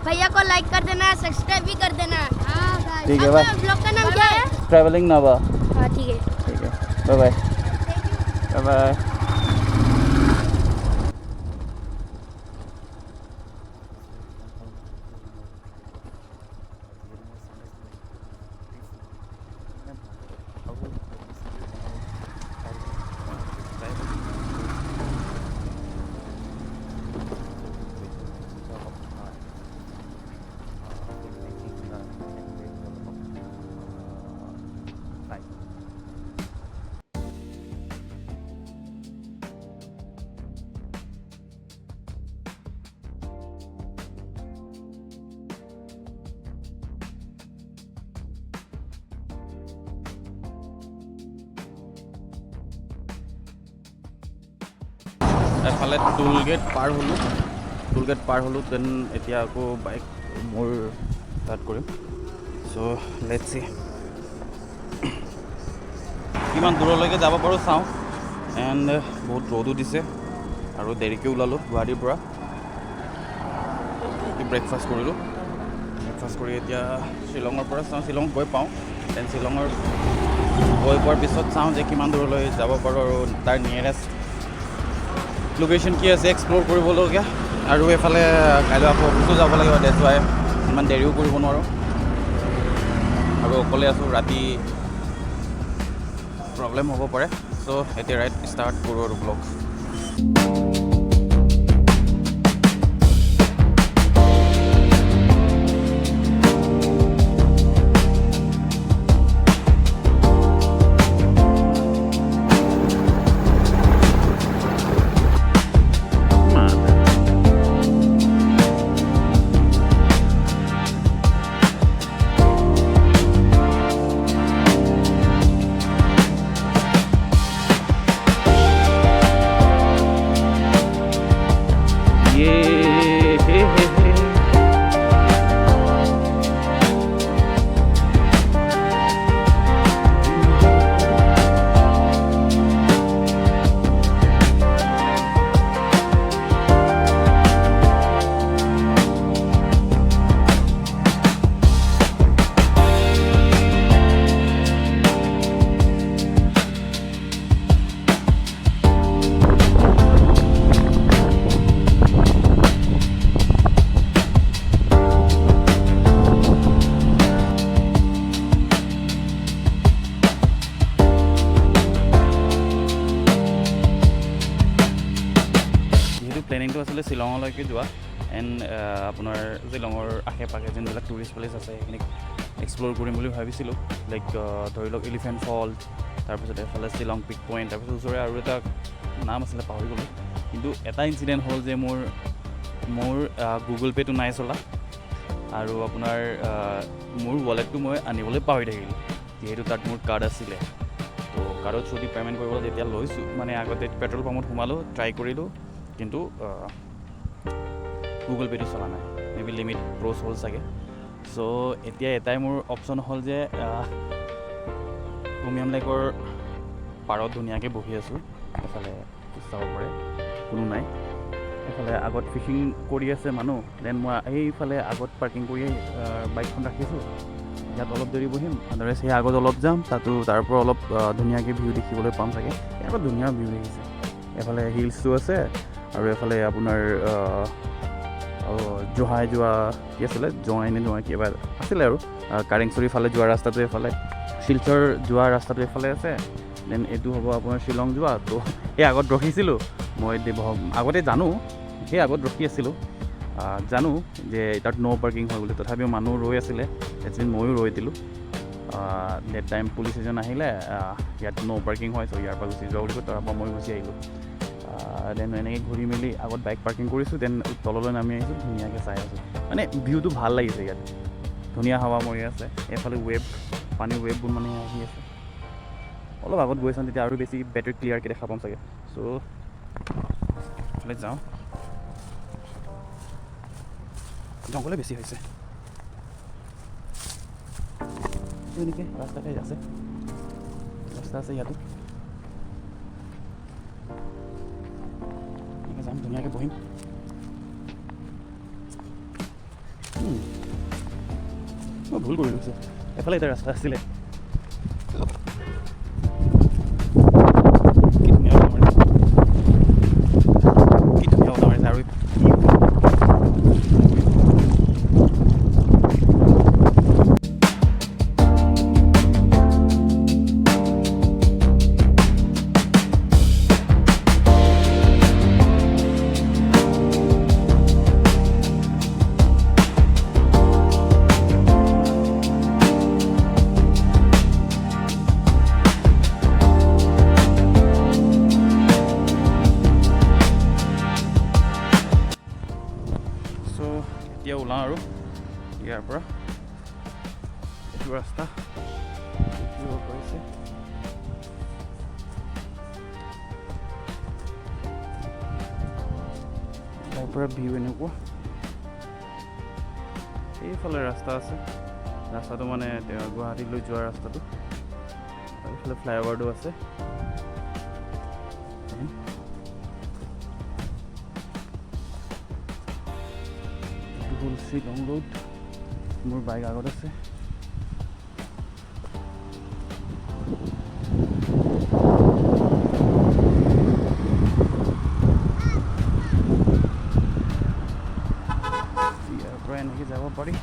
भैया को लाइक कर देना, सब्सक्राइब भी कर देना। ठीक है बाय। ब्लॉग का नाम क्या है? ट्रैवलिंग नावा। हाँ ठीक है। Bye bye. Bye bye. এফালে টোল গেট পাৰ হ'লোঁ দেন এতিয়া আকৌ বাইক মোৰ ষ্টাৰ্ট কৰিম। চ' লেটছ চি কিমান দূৰলৈকে যাব পাৰোঁ চাওঁ। এণ্ড বহুত ৰ'দো দিছে আৰু দেৰিকৈ ওলালোঁ গুৱাহাটীৰ পৰা। ব্ৰেকফাষ্ট কৰিলোঁ। ব্ৰেকফাষ্ট কৰি এতিয়া শ্বিলঙৰ পৰা চাওঁ, শ্বিলং গৈ পাওঁ। দেন শ্বিলঙৰ গৈ পোৱাৰ পিছত চাওঁ যে কিমান দূৰলৈ যাব পাৰোঁ আৰু তাৰ নিয়েৰেষ্ট লোকেশ্যন কি আছে এক্সপ্ল'ৰ কৰিবলগীয়া। আৰু এইফালে কাইলৈ আকৌ অফিচো যাব লাগিব, ডেটছ ৱাই ইমান দেৰিও কৰিব নোৱাৰোঁ। আৰু অকলে আছোঁ, ৰাতি প্ৰব্লেম হ'ব পাৰে। চ' এতিয়া ৰাইট ষ্টাৰ্ট কৰোঁ আৰু ব্লগ। প্লেনিংটো আছিলে শ্বিলঙলৈকে যোৱা এণ্ড আপোনাৰ শ্বিলঙৰ আশে পাশে যোনবিলাক টুৰিষ্ট প্লেচ আছে সেইখিনিক এক্সপ্ল'ৰ কৰিম বুলি ভাবিছিলোঁ। লাইক ধৰি লওক এলিফেণ্ট ফল্ছ, তাৰপিছত এইফালে শ্বিলং পিক পইণ্ট, তাৰপিছত ওচৰে আৰু এটা নাম আছিলে পাহৰি গ'লোঁ। কিন্তু এটা ইনচিডেণ্ট হ'ল যে মোৰ গুগল পে'টো নাই চলা আৰু আপোনাৰ মোৰ ৱালেটটো মই আনিবলৈ পাহৰি থাকিলোঁ। যিহেতু তাত মোৰ কাৰ্ড আছিলে, তো কাৰ্ডত থ্ৰুদি পে'মেণ্ট কৰিবলৈ যেতিয়া লৈছোঁ, মানে আগতে পেট্ৰল পাম্পত সোমালোঁ, ট্ৰাই কৰিলোঁ, কিন্তু গুগল পে'টো চলা নাই। মেবি লিমিট ক্ৰছ হ'ল চাগে। চ' এতিয়া এটাই মোৰ অপশ্যন হ'ল যে উমিয়াম লেকৰ পাৰত ধুনীয়াকৈ বহি আছোঁ। এফালে চাব পাৰে কোনো নাই, এফালে আগত ফিচিং কৰি আছে মানুহ। দেন মই এইফালে আগত পাৰ্কিং কৰি বাইকখন ৰাখিছোঁ। ইয়াত অলপ দেৰি বহিম, আদাৰৱাইজ সেই আগত অলপ যাম, তাৰ পৰা অলপ ধুনীয়াকৈ ভিউ দেখিবলৈ পাম চাগে। ইয়াৰ ধুনীয়া ভিউ দেখিছে। এফালে হিলছটো আছে আৰু এফালে আপোনাৰ জহাই যোৱা কি আছিলে, জহাই কিবা আছিলে আৰু কাৰেংচুৰীৰ ফালে যোৱা ৰাস্তাটো এইফালে, শিলচৰ যোৱা ৰাস্তাটো এইফালে আছে। দেন এইটো হ'ব আপোনাৰ শ্বিলং যোৱা। তো সেই আগত ৰখিছিলোঁ মই, আগতে জানো সেই আগত ৰখি আছিলোঁ, জানো যে তাত ন' পাৰ্কিং হয় বুলি। তথাপিও মানুহ ৰৈ আছিলে, এদিন ময়ো ৰৈ দিলোঁ। ডেট টাইম পুলিচ এজন আহিলে, ইয়াত ন' পাৰ্কিং হয়, চ' ইয়াৰ পৰা গুচি যোৱা বুলি কৈ তাৰ পৰা মই গুচি আহিলোঁ। দেন এনেকৈ ঘূৰি মেলি আগত বাইক পাৰ্কিং কৰিছোঁ। দেন তললৈ নামি আহিছোঁ, ধুনীয়াকৈ চাই আছোঁ। মানে ভিউটো ভাল লাগিছে, ইয়াত ধুনীয়া হাৱা মৰি আছে। এইফালে পানীৰ ৱেভবোৰ মানে আহি আছে। অলপ আগত গৈ চাওঁ, তেতিয়া আৰু বেছি বেটাৰ ক্লিয়াৰকৈ দেখা পাম চাগে। চ' এইফালে যাওঁ। জংঘলে বেছি হৈছে এনেকৈ, ৰাস্তাতে আছে, ৰাস্তা আছে ইয়াতো। এনেকৈ যাম, ধুনীয়াকৈ বহিম। মই ভুল কৰি গৈছোঁ এফালে এটা ৰাস্তা আছিলে কি ধুনীয়া বতাহ মাৰিছে আৰু এতিয়া ওলাওঁ আৰু ইয়াৰ পৰা এইটো ৰাস্তা কৰিছে তাৰ পৰা ভিউ এনেকুৱা এইফালে ৰাস্তা আছে ৰাস্তাটো মানে গুৱাহাটীলৈ যোৱা ৰাস্তাটো আৰু এইফালে ফ্লাইঅভাৰটো আছে শ্বিলং ৰোড মোৰ বাইক আগত আছে ইয়াৰ পৰা এনেকৈ যাব পাৰি